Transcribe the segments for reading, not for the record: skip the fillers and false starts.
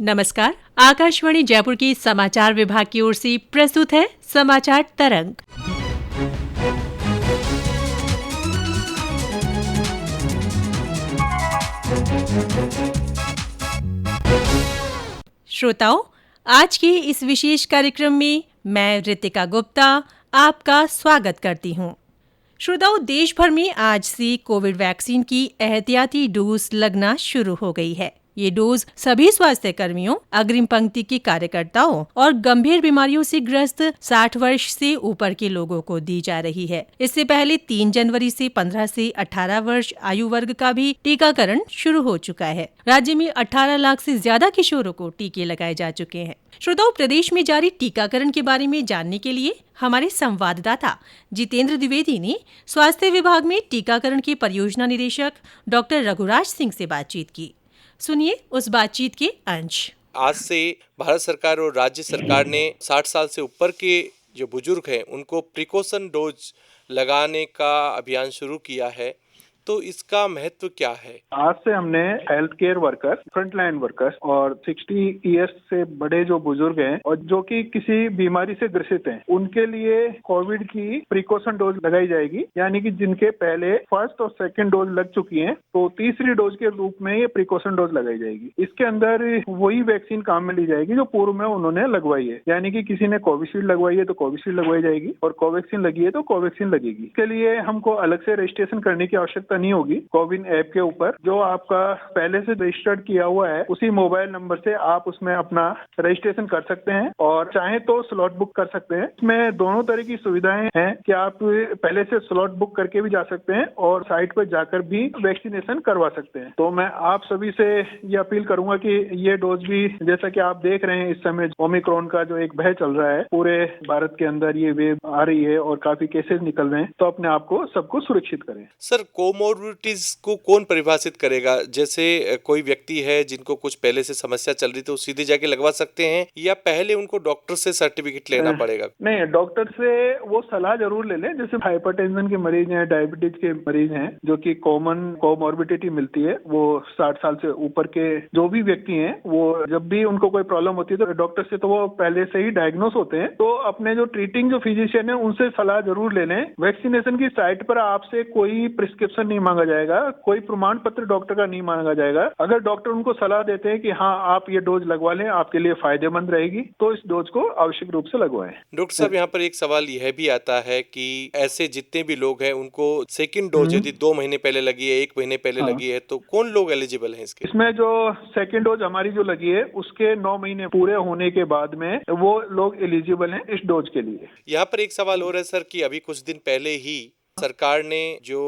नमस्कार। आकाशवाणी जयपुर की समाचार विभाग की ओर से प्रस्तुत है समाचार तरंग। श्रोताओं, आज के इस विशेष कार्यक्रम में मैं रितिका गुप्ता आपका स्वागत करती हूं। श्रोताओं, देश भर में आज से कोविड वैक्सीन की एहतियाती डोज लगना शुरू हो गई है। ये डोज सभी स्वास्थ्य कर्मियों, अग्रिम पंक्ति के कार्यकर्ताओं और गंभीर बीमारियों से ग्रस्त 60 वर्ष से ऊपर के लोगों को दी जा रही है। इससे पहले 3 जनवरी से 15 से 18 वर्ष आयु वर्ग का भी टीकाकरण शुरू हो चुका है। राज्य में 18 लाख से ज्यादा किशोरों को टीके लगाए जा चुके हैं। श्रोताओं, प्रदेश में जारी टीकाकरण के बारे में जानने के लिए हमारे संवाददाता जितेंद्र द्विवेदी ने स्वास्थ्य विभाग में टीकाकरण के परियोजना निदेशक डॉक्टर रघुराज सिंह से बातचीत की। सुनिए उस बातचीत के अंश। आज से भारत सरकार और राज्य सरकार ने 60 साल से ऊपर के जो बुजुर्ग हैं उनको प्रिकॉशन डोज लगाने का अभियान शुरू किया है, तो इसका महत्व क्या है? आज से हमने health care workers, frontline workers और 60 इयर्स से बड़े जो बुजुर्ग हैं और जो कि किसी बीमारी से ग्रसित हैं, उनके लिए कोविड की प्रिकॉशन डोज लगाई जाएगी। यानी कि जिनके पहले फर्स्ट और सेकंड डोज लग चुकी हैं, तो तीसरी डोज के रूप में ये प्रिकॉशन डोज लगाई जाएगी। इसके अंदर वही वैक्सीन काम में ली जाएगी जो पूर्व में उन्होंने लगवाई है। यानी कि किसी ने कोविशील्ड लगवाई है तो कोविशील्ड लगवाई जाएगी और कोवैक्सीन लगी है तो कोवैक्सीन लगेगी। इसके लिए हमको अलग से रजिस्ट्रेशन करने की आवश्यकता नहीं होगी। कोविन ऐप के ऊपर जो आपका पहले से रजिस्टर्ड किया हुआ है, उसी मोबाइल नंबर से आप उसमें अपना रजिस्ट्रेशन कर सकते हैं और चाहे तो स्लॉट बुक कर सकते हैं। इसमें दोनों तरह की सुविधाएं हैं कि आप पहले से स्लॉट बुक करके भी जा सकते हैं और साइट पर जाकर भी वैक्सीनेशन करवा सकते हैं। तो मैं आप सभी से ये अपील करूंगा कि ये डोज भी, जैसा कि आप देख रहे हैं इस समय ओमिक्रॉन का जो एक भय चल रहा है, पूरे भारत के अंदर ये वेव आ रही है और काफी केसेस निकल रहे हैं, तो अपने आप को सबको सुरक्षित करें। सर, कोमोर्बिडिटीज को कौन परिभाषित करेगा? जैसे कोई व्यक्ति है जिनको कुछ पहले से समस्या चल रही, तो सीधे जाके लगवा सकते हैं या पहले उनको डॉक्टर से सर्टिफिकेट लेना पड़ेगा? नहीं, डॉक्टर से वो सलाह जरूर ले लें। जैसे हाइपरटेंशन के मरीज हैं, डायबिटीज के मरीज हैं, जो कि कॉमन कोमोर्बिडिटी मिलती है, वो 60 साल से ऊपर के जो भी व्यक्ति हैं, वो जब भी उनको कोई प्रॉब्लम होती है तो डॉक्टर से तो वो पहले से ही डायग्नोस होते हैं। तो अपने जो ट्रीटिंग जो फिजिशियन है उनसे सलाह जरूर ले लें। वैक्सीनेशन की साइट पर आपसे कोई प्रिस्क्रिप्शन नहीं मांगा जाएगा, कोई प्रमाण पत्र डॉक्टर का नहीं मांगा जाएगा। अगर डॉक्टर उनको सलाह देते हैं कि हाँ आप ये डोज लगवा लें, आपके लिए फायदेमंद रहेगी, तो इस डोज को आवश्यक रूप से लगवाएं। डॉक्टर साहब, यहाँ पर एक सवाल यह भी आता है कि ऐसे जितने भी लोग हैं उनको सेकंड डोज यदि 2 महीने पहले लगी है, 1 महीने पहले लगी है, तो कौन लोग एलिजिबल हैं इसके? इसमें जो सेकंड डोज हमारी जो लगी है उसके 9 महीने पूरे होने के बाद में वो लोग एलिजिबल हैं इस डोज के लिए। यहाँ पर एक सवाल और है सर कि अभी कुछ दिन पहले ही सरकार ने जो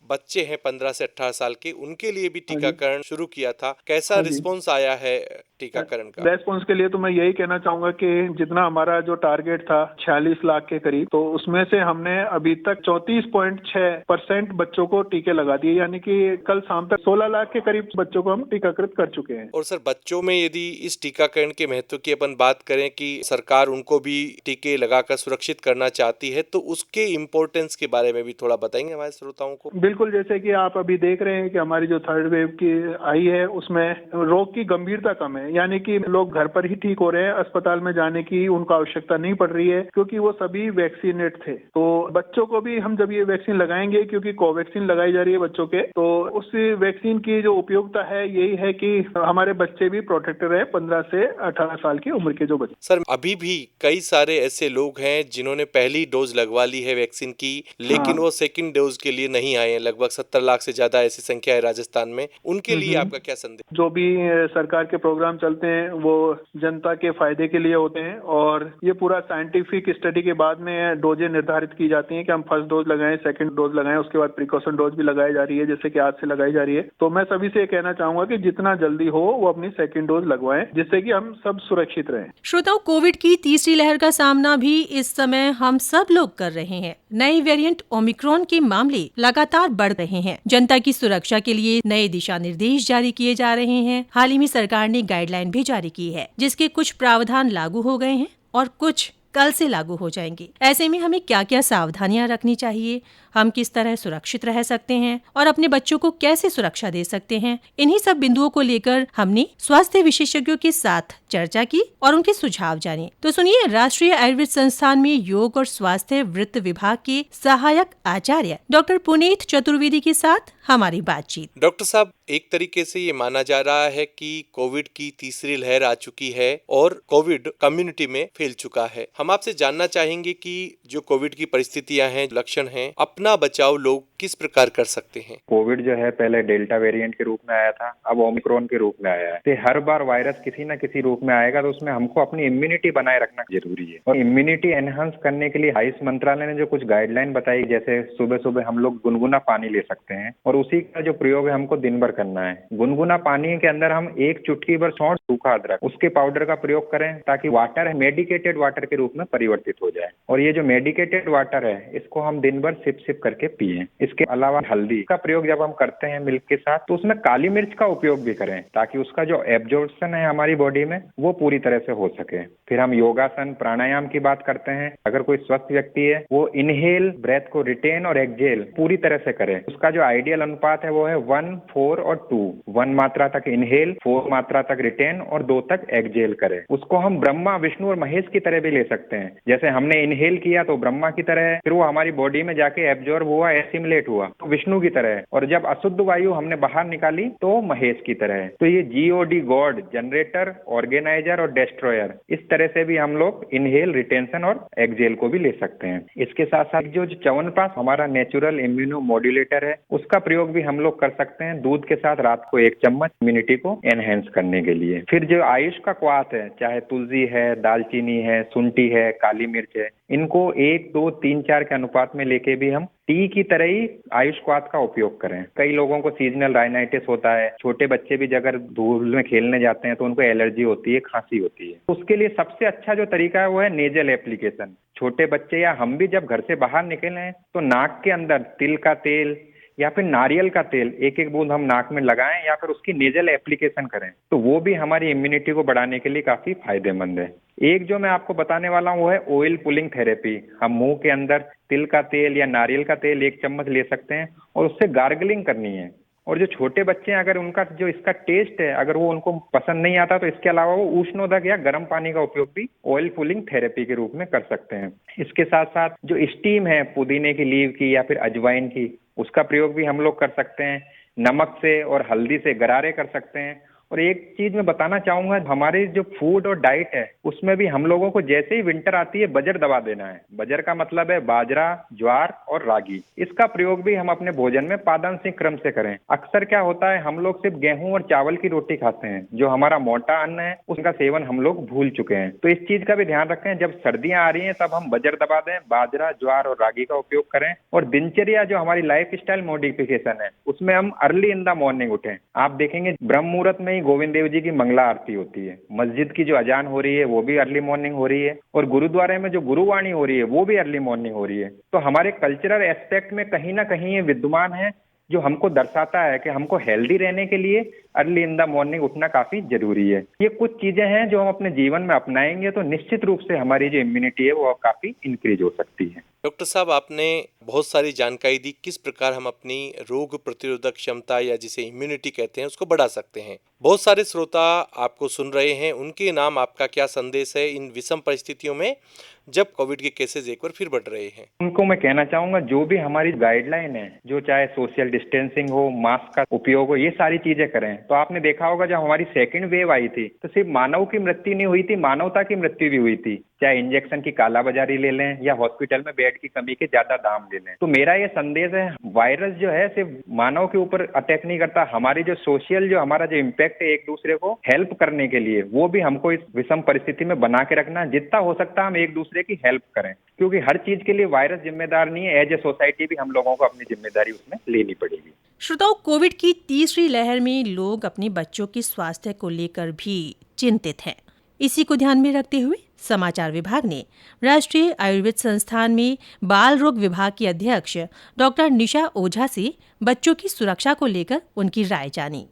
बच्चे हैं 15 से 18 साल के, उनके लिए भी टीकाकरण शुरू किया था। कैसा रिस्पॉन्स आया है टीकाकरण का? रेस्पॉन्स के लिए तो मैं यही कहना चाहूंगा कि जितना हमारा जो टारगेट था 46 लाख के करीब, तो उसमें से हमने अभी तक 34.6% बच्चों को टीके लगा दिए। यानी कि कल शाम तक 16 लाख के करीब बच्चों को हम टीकाकृत कर चुके हैं। और सर, बच्चों में यदि इस टीकाकरण के महत्व की अपन बात करें कि सरकार उनको भी टीके लगाकर सुरक्षित करना चाहती है, तो उसके इम्पोर्टेंस के बारे में भी थोड़ा बताएंगे हमारे श्रोताओं को? बिल्कुल, जैसे कि आप अभी देख रहे हैं कि हमारी जो थर्ड वेव की आई है उसमें रोग की गंभीरता कम है। यानी कि लोग घर पर ही ठीक हो रहे हैं, अस्पताल में जाने की उनको आवश्यकता नहीं पड़ रही है, क्योंकि वो सभी वैक्सीनेट थे। तो बच्चों को भी हम जब ये वैक्सीन लगाएंगे, क्योंकि कोवैक्सीन लगाई जा रही है बच्चों के, तो उस वैक्सीन की जो उपयोगिता है यही है कि हमारे बच्चे भी प्रोटेक्टेड है, 15 से 18 साल की उम्र के जो बच्चे। सर, अभी भी कई सारे ऐसे लोग हैं जिन्होंने पहली डोज लगवा ली है वैक्सीन की, लेकिन वो सेकंड डोज के लिए नहीं आए हैं। लगभग 70 लाख से ज्यादा ऐसी संख्या है राजस्थान में। उनके लिए आपका क्या संदेश? जो भी सरकार के प्रोग्राम चलते हैं वो जनता के फायदे के लिए होते हैं और ये पूरा साइंटिफिक स्टडी के बाद में डोजें निर्धारित की जाती हैं कि हम फर्स्ट डोज लगाएं, सेकंड डोज लगाएं, उसके बाद प्रिकॉशन डोज भी लगाई जा रही है, जैसे कि आज से लगाई जा रही है। तो मैं सभी से कहना चाहूंगा कि जितना जल्दी हो वो अपनी सेकंड डोज लगवाएं, जिससे कि हम सब सुरक्षित रहें। श्रोताओं, कोविड की तीसरी लहर का सामना भी इस समय हम सब लोग कर रहे हैं। नए वेरिएंट ओमिक्रॉन के मामले लगातार बढ़ रहे हैं। जनता की सुरक्षा के लिए नए दिशा निर्देश जारी किए जा रहे हैं। हाल ही में सरकार ने गाइडलाइन भी जारी की है, जिसके कुछ प्रावधान लागू हो गए हैं और कुछ कल से लागू हो जाएंगे। ऐसे में हमें क्या क्या सावधानियां रखनी चाहिए, हम किस तरह सुरक्षित रह सकते हैं और अपने बच्चों को कैसे सुरक्षा दे सकते हैं, इन्हीं सब बिंदुओं को लेकर हमने स्वास्थ्य विशेषज्ञों के साथ चर्चा की और उनके सुझाव जाने। तो सुनिए राष्ट्रीय आयुर्वेद संस्थान में योग और स्वास्थ्य वृत्त विभाग के सहायक आचार्य डॉक्टर पुनीत चतुर्वेदी के साथ हमारी बातचीत। डॉक्टर साहब, एक तरीके से ये माना जा रहा है कि कोविड की तीसरी लहर आ चुकी है और कोविड कम्युनिटी में फैल चुका है। हम आपसे जानना चाहेंगे कि जो कोविड की परिस्थितियां हैं, लक्षण हैं, अपना बचाव लोग किस प्रकार कर सकते हैं। कोविड जो है पहले डेल्टा वेरिएंट के रूप में आया था, अब ओमिक्रॉन के रूप में आया है। तो हर बार वायरस किसी न किसी रूप में आएगा, तो उसमें हमको अपनी इम्यूनिटी बनाए रखना जरूरी है। और इम्यूनिटी एनहांस करने के लिए आयुष मंत्रालय ने जो कुछ गाइडलाइन बताई, जैसे सुबह सुबह हम लोग गुनगुना पानी ले सकते हैं और उसी का जो प्रयोग है हमको दिन भर करना है। गुनगुना पानी के अंदर हम 1 चुटकी भर सौंठ, सूखा अदरक, उसके पाउडर का प्रयोग करें ताकि वाटर है मेडिकेटेड वाटर के रूप में परिवर्तित हो जाए। और ये जो मेडिकेटेड वाटर है इसको हम दिन भर सिप सिप करके पिए। इसके अलावा हल्दी का प्रयोग जब हम करते हैं मिल्क के साथ, तो उसमें काली मिर्च का उपयोग भी करें ताकि उसका जो एब्जॉर्प्शन है हमारी बॉडी में वो पूरी तरह से हो सके। फिर हम योगासन, प्राणायाम की बात करते हैं। अगर कोई स्वस्थ व्यक्ति है वो इनहेल ब्रेथ को रिटेन और एक्सहेल पूरी तरह से करे। उसका जो आइडियल अनुपात है वो है 1, 4 और 2। 1 मात्रा तक इनहेल, 4 मात्रा तक रिटेन और 2 तक एक्सहेल करे। उसको हम ब्रह्मा, विष्णु और महेश की तरह भी ले सकते हैं। जैसे हमने इनहेल किया तो ब्रह्मा की तरह है, फिर वो हमारी बॉडी में जाके एब्जॉर्ब हुआ, एसिमुलेट हुआ तो विष्णु की तरह है, और जब अशुद्ध वायु हमने बाहर निकाली तो महेश की तरह है। तो ये GOD, गॉड, जनरेटर, ऑर्गेनाइजर और डिस्ट्रॉयर, इस तरह से भी हम लोग इनहेल, रिटेंशन और एक्सहेल को भी ले सकते हैं। इसके साथ साथ जो च्यवनप्राश हमारा नेचुरल इम्यूनो मॉड्यूलेटर है, उसका प्रयोग भी हम लोग कर सकते हैं दूध के साथ रात को 1 चम्मच इम्यूनिटी को एनहेंस करने के लिए। फिर जो आयुष का क्वाथ है, चाहे तुलसी है, दालचीनी है, शुंठी है, काली मिर्च है, इनको 1, 2, 3, 4 के अनुपात में लेके भी हम टी की तरह ही आयुष क्वाथ का उपयोग करें। कई लोगों को सीजनल राइनाइटिस होता है, छोटे बच्चे भी अगर धूल में खेलने जाते हैं तो उनको एलर्जी होती है, खांसी होती है। उसके लिए सबसे अच्छा जो तरीका है वो है नेजल एप्लीकेशन। छोटे बच्चे या हम भी जब घर से बाहर निकले तो नाक के अंदर तिल का तेल या फिर नारियल का तेल 1-1 बूंद हम नाक में लगाएं या फिर उसकी नेजल एप्लीकेशन करें, तो वो भी हमारी इम्यूनिटी को बढ़ाने के लिए काफी फायदेमंद है। एक जो मैं आपको बताने वाला हूँ वो है ऑयल पुलिंग थेरेपी। हम मुंह के अंदर तिल का तेल या नारियल का तेल 1 चम्मच ले सकते हैं और उससे गार्गलिंग करनी है। और जो छोटे बच्चे हैं, अगर उनका जो इसका टेस्ट है अगर वो उनको पसंद नहीं आता, तो इसके अलावा वो उष्णोदक या गर्म पानी का उपयोग भी ऑयल पुलिंग थेरेपी के रूप में कर सकते हैं। इसके साथ साथ जो स्टीम है पुदीने की लीव की या फिर अजवाइन की, उसका प्रयोग भी हम लोग कर सकते हैं। नमक से और हल्दी से गरारे कर सकते हैं। और एक चीज मैं बताना चाहूंगा, हमारे जो फूड और डाइट है उसमें भी हम लोगों को जैसे ही विंटर आती है बजर दबा देना है। बजर का मतलब है बाजरा, ज्वार और रागी। इसका प्रयोग भी हम अपने भोजन में पादंशिक क्रम से करें। अक्सर क्या होता है, हम लोग सिर्फ गेहूं और चावल की रोटी खाते हैं, जो हमारा मोटा अन्न है उसका सेवन हम लोग भूल चुके हैं। तो इस चीज का भी ध्यान रखें, जब सर्दियां आ रही हैं तब हम बजर दबा दें, बाजरा, ज्वार और रागी का उपयोग करें। और दिनचर्या जो हमारी लाइफ स्टाइल मॉडिफिकेशन है उसमें हम अर्ली इन द मॉर्निंग उठें। आप देखेंगे ब्रह्म मुहूर्त में गोविंद देव जी की मंगला आरती होती है, मस्जिद की जो अजान हो रही है वो भी अर्ली मॉर्निंग हो रही है, और गुरुद्वारे में जो गुरुवाणी हो रही है वो भी अर्ली मॉर्निंग हो रही है। तो हमारे कल्चरल एस्पेक्ट में कहीं ना कहीं ये विद्यमान है, जो हमको दर्शाता है कि हमको हेल्दी रहने के लिए अर्ली इन द मॉर्निंग उठना काफी जरूरी है। ये कुछ चीजें हैं जो हम अपने जीवन में अपनाएंगे तो निश्चित रूप से हमारी जो इम्यूनिटी है वो काफी इंक्रीज हो सकती है। डॉक्टर साहब, आपने बहुत सारी जानकारी दी किस प्रकार हम अपनी रोग प्रतिरोधक क्षमता या जिसे इम्यूनिटी कहते हैं उसको बढ़ा सकते हैं। बहुत सारे श्रोता आपको सुन रहे हैं, उनके नाम आपका क्या संदेश है इन विषम परिस्थितियों में जब कोविड के केसेस एक बार फिर बढ़ रहे हैं? उनको मैं कहना चाहूंगा, जो भी हमारी गाइडलाइन है, जो चाहे सोशल डिस्टेंसिंग हो, मास्क का उपयोग हो, ये सारी चीजें करें। तो आपने देखा होगा जब हमारी सेकंड वेव आई थी तो सिर्फ मानव की मृत्यु नहीं हुई थी, मानवता की मृत्यु भी हुई थी। चाहे इंजेक्शन की कालाबाजारी ले लें या हॉस्पिटल में बेड की कमी के ज्यादा दाम ले लें। तो मेरा ये संदेश है, वायरस जो है सिर्फ मानव के ऊपर अटैक नहीं करता, हमारी जो सोशल जो हमारा जो इम्पैक्ट है एक दूसरे को हेल्प करने के लिए, वो भी हमको इस विषम परिस्थिति में बना के रखना। जितना हो सकता है हम एक दूसरे की हेल्प करें, क्योंकि हर चीज के लिए वायरस जिम्मेदार नहीं है। एज ए सोसाइटी भी हम लोगों को अपनी जिम्मेदारी उसमें लेनी पड़ेगी। श्रोताओं, कोविड की तीसरी लहर में लोग अपने बच्चों के स्वास्थ्य को लेकर भी चिंतित हैं। इसी को ध्यान में रखते हुए समाचार विभाग ने राष्ट्रीय आयुर्वेद संस्थान में बाल रोग विभाग की अध्यक्ष डॉक्टर निशा ओझा से बच्चों की सुरक्षा को लेकर उनकी राय जानी।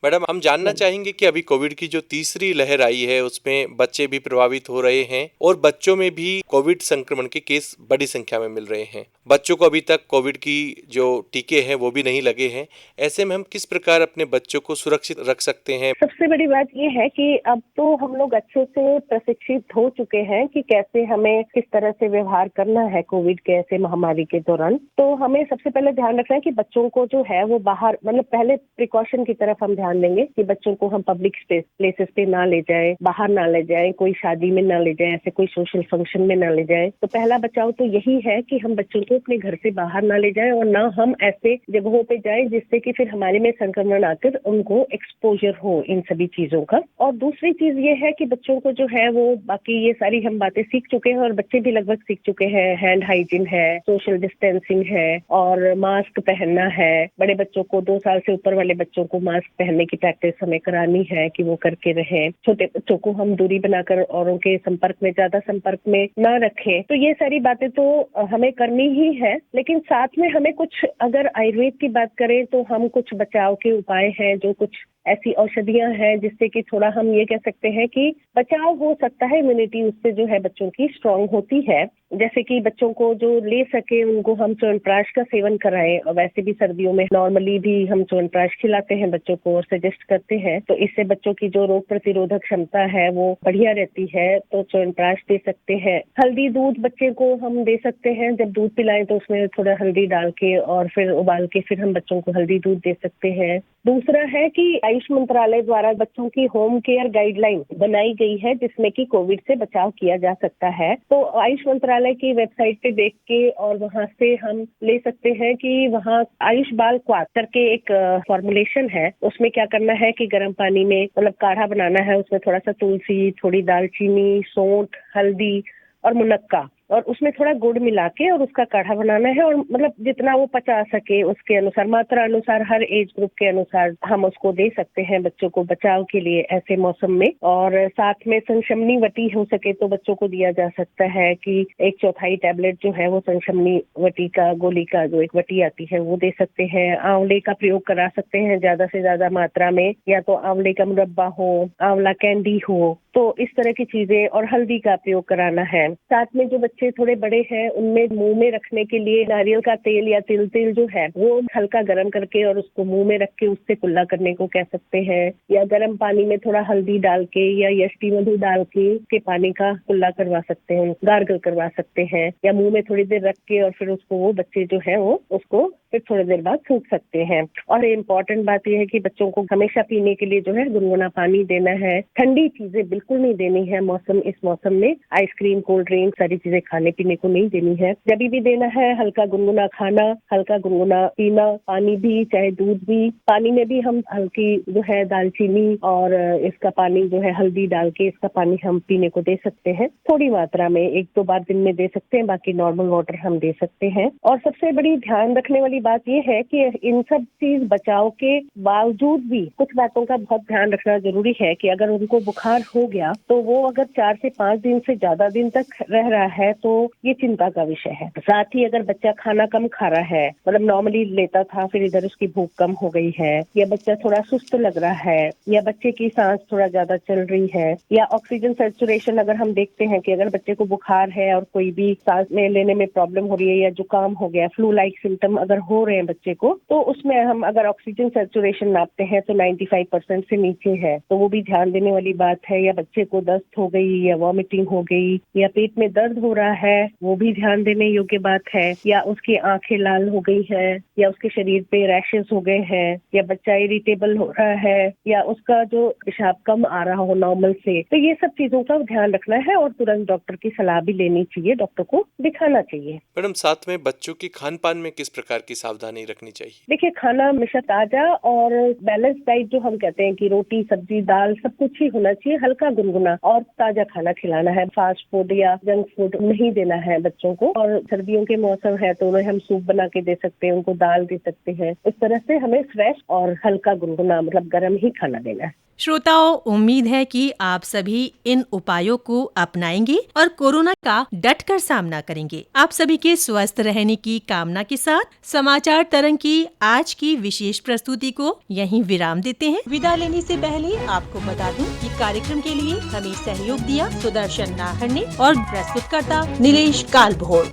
मैडम, हम जानना चाहेंगे कि अभी कोविड की जो तीसरी लहर आई है उसमें बच्चे भी प्रभावित हो रहे हैं और बच्चों में भी कोविड संक्रमण के केस बड़ी संख्या में मिल रहे हैं। बच्चों को अभी तक कोविड की जो टीके हैं वो भी नहीं लगे हैं। ऐसे में हम किस प्रकार अपने बच्चों को सुरक्षित रख सकते हैं? सबसे बड़ी बात ये है कि अब तो हम लोग अच्छे से प्रशिक्षित हो चुके हैं कि कैसे हमें किस तरह से व्यवहार करना है कोविड के ऐसे महामारी के दौरान। तो हमें सबसे पहले ध्यान रखना है कि बच्चों को जो है वो बाहर, मतलब पहले प्रिकॉशन की तरफ हम ध्यान देंगे कि बच्चों को हम पब्लिक प्लेसेस पे ना ले जाएं, बाहर ना ले जाएं, कोई शादी में ना ले जाएं, ऐसे कोई सोशल फंक्शन में ना ले जाएं। तो पहला बचाव तो यही है कि हम बच्चों को अपने घर से बाहर ना ले जाएं और ना हम ऐसे जगहों पे जाएं जिससे कि फिर हमारे में संक्रमण आकर उनको एक्सपोजर हो इन सभी चीजों का। और दूसरी चीज ये है कि बच्चों को जो है वो बाकी ये सारी हम बातें सीख चुके हैं और बच्चे भी लगभग सीख चुके हैं। हैंड हाइजीन है, सोशल डिस्टेंसिंग है और मास्क पहनना है। बड़े बच्चों को 2 साल से ऊपर वाले बच्चों को मास्क पहनने की प्रैक्टिस हमें करानी है कि वो करके रहें। छोटे बच्चों को हम दूरी बनाकर औरों के संपर्क में, ज्यादा संपर्क में न रखें। तो ये सारी बातें तो हमें करनी ही है, लेकिन साथ में हमें कुछ, अगर आयुर्वेद की बात करें तो हम कुछ बचाव के उपाय हैं, जो कुछ ऐसी औषधियां हैं जिससे कि थोड़ा हम ये कह सकते हैं कि बचाव हो सकता है। इम्यूनिटी उससे जो है बच्चों की स्ट्रांग होती है। जैसे कि बच्चों को जो ले सके उनको हम च्यवनप्राश का सेवन कराएं, और वैसे भी सर्दियों में नॉर्मली भी हम च्यवनप्राश खिलाते हैं बच्चों को और सजेस्ट करते हैं। तो इससे बच्चों की जो रोग प्रतिरोधक क्षमता है वो बढ़िया रहती है। तो च्यवनप्राश दे सकते हैं। हल्दी दूध बच्चे को हम दे सकते हैं। जब दूध पिलाएं तो उसमें थोड़ा हल्दी डाल के और फिर उबाल के फिर हम बच्चों को हल्दी दूध दे सकते हैं। दूसरा है कि आयुष मंत्रालय द्वारा बच्चों की होम केयर गाइडलाइन बनाई गई है जिसमें कि कोविड से बचाव किया जा सकता है। तो आयुष मंत्रालय की वेबसाइट पे देख के और वहां से हम ले सकते हैं कि वहां आयुष बाल क्वाथ करके एक फॉर्मुलेशन है। उसमें क्या करना है कि गर्म पानी में मतलब काढ़ा बनाना है। उसमें थोड़ा सा तुलसी, थोड़ी दालचीनी, सौंठ, हल्दी और मुनक्का और उसमें थोड़ा गुड़ मिला के और उसका काढ़ा बनाना है। और मतलब जितना वो पचा सके उसके अनुसार, मात्रा अनुसार, हर एज ग्रुप के अनुसार हम उसको दे सकते हैं बच्चों को बचाव के लिए ऐसे मौसम में। और साथ में संशमनी वटी हो सके तो बच्चों को दिया जा सकता है कि 1/4 टैबलेट जो है वो संशमनी वटी का, गोली का जो एक वटी आती है वो दे सकते हैं। आंवले का प्रयोग करा सकते हैं ज्यादा से ज्यादा मात्रा में, या तो आंवले का मुरब्बा हो, आंवला कैंडी हो, तो इस तरह की चीजें। और हल्दी का प्रयोग कराना है। साथ में जो बच्चे थोड़े बड़े हैं उनमें मुंह में रखने के लिए नारियल का तेल या तिल तेल जो है वो हल्का गर्म करके और उसको मुंह में रख के उससे कुल्ला करने को कह सकते हैं। या गर्म पानी में थोड़ा हल्दी डाल के या यष्टि मधु डाल के पानी का कुल्ला करवा सकते हैं, गार्गल करवा सकते हैं। या मुंह में थोड़ी देर रख के और फिर उसको वो बच्चे जो है वो उसको फिर थोड़ी देर बाद फूंक सकते हैं। और इम्पोर्टेंट बात यह है कि बच्चों को हमेशा पीने के लिए जो है गुनगुना पानी देना है। ठंडी चीजें बिल्कुल नहीं देनी है। इस मौसम में आइसक्रीम, कोल्ड ड्रिंक, सारी चीजें खाने पीने को नहीं देनी है। जब भी देना है हल्का गुनगुना खाना, हल्का गुनगुना पीना, पानी भी चाहे दूध भी। पानी में भी हम हल्की जो है दालचीनी और इसका पानी जो है हल्दी डाल के इसका पानी हम पीने को दे सकते हैं। थोड़ी मात्रा में 1-2 बार दिन में दे सकते हैं, बाकी नॉर्मल वाटर हम दे सकते हैं। और सबसे बड़ी ध्यान रखने वाली बात यह है कि इन सब चीज बचाव के बावजूद भी कुछ बातों का बहुत ध्यान रखना जरूरी है कि अगर उनको बुखार हो गया तो वो अगर 4 से 5 दिन से ज्यादा दिन तक रह रहा है तो ये चिंता का विषय है। साथ ही अगर बच्चा खाना कम खा रहा है, मतलब नॉर्मली लेता था फिर इधर उसकी भूख कम हो गई है, या बच्चा थोड़ा सुस्त लग रहा है, या बच्चे की सांस थोड़ा ज्यादा चल रही है, या ऑक्सीजन सैचुरेशन अगर हम देखते हैं कि अगर बच्चे को बुखार है और कोई भी सांस में लेने में प्रॉब्लम हो रही है या जुकाम हो गया, फ्लू लाइक सिम्टम अगर हो रहे हैं बच्चे को, तो उसमें हम अगर ऑक्सीजन सैचुरेशन नापते हैं तो 95% से नीचे है तो वो भी ध्यान देने वाली बात है। या बच्चे को दस्त हो गई या वॉमिटिंग हो गई या पेट में दर्द हो रहा है, वो भी ध्यान देने योग्य बात है। या उसकी आंखें लाल हो गई है, या उसके शरीर पे रैशेस हो गए हैं, या बच्चा इरिटेबल हो रहा है, या उसका जो पेशाब कम आ रहा हो नॉर्मल से, तो ये सब चीजों का ध्यान रखना है और तुरंत डॉक्टर की सलाह भी लेनी चाहिए, डॉक्टर को दिखाना चाहिए। मैडम, साथ में बच्चों की खान पान में किस प्रकार की सावधानी रखनी चाहिए? देखिए, खाना हमेशा ताजा और बैलेंस डाइट जो हम कहते हैं कि रोटी, सब्जी, दाल सब कुछ ही होना चाहिए। हल्का गुनगुना और ताजा खाना खिलाना है। फास्ट फूड या जंक फूड नहीं देना है बच्चों को। और सर्दियों के मौसम है तो उन्हें हम सूप बना के दे सकते हैं, उनको दाल दे सकते हैं। इस तरह से हमें फ्रेश और हल्का गुनगुना मतलब गर्म ही खाना देना है। श्रोताओं, उम्मीद है कि आप सभी इन उपायों को अपनाएंगे और कोरोना का डटकर सामना करेंगे। आप सभी के स्वस्थ रहने की कामना के साथ समाचार तरंग की आज की विशेष प्रस्तुति को यहीं विराम देते हैं। विदा लेने से पहले आपको बता दूं कि कार्यक्रम के लिए हमें सहयोग दिया सुदर्शन नाहर ने और प्रस्तुतकर्ता नीलेश कालभोर।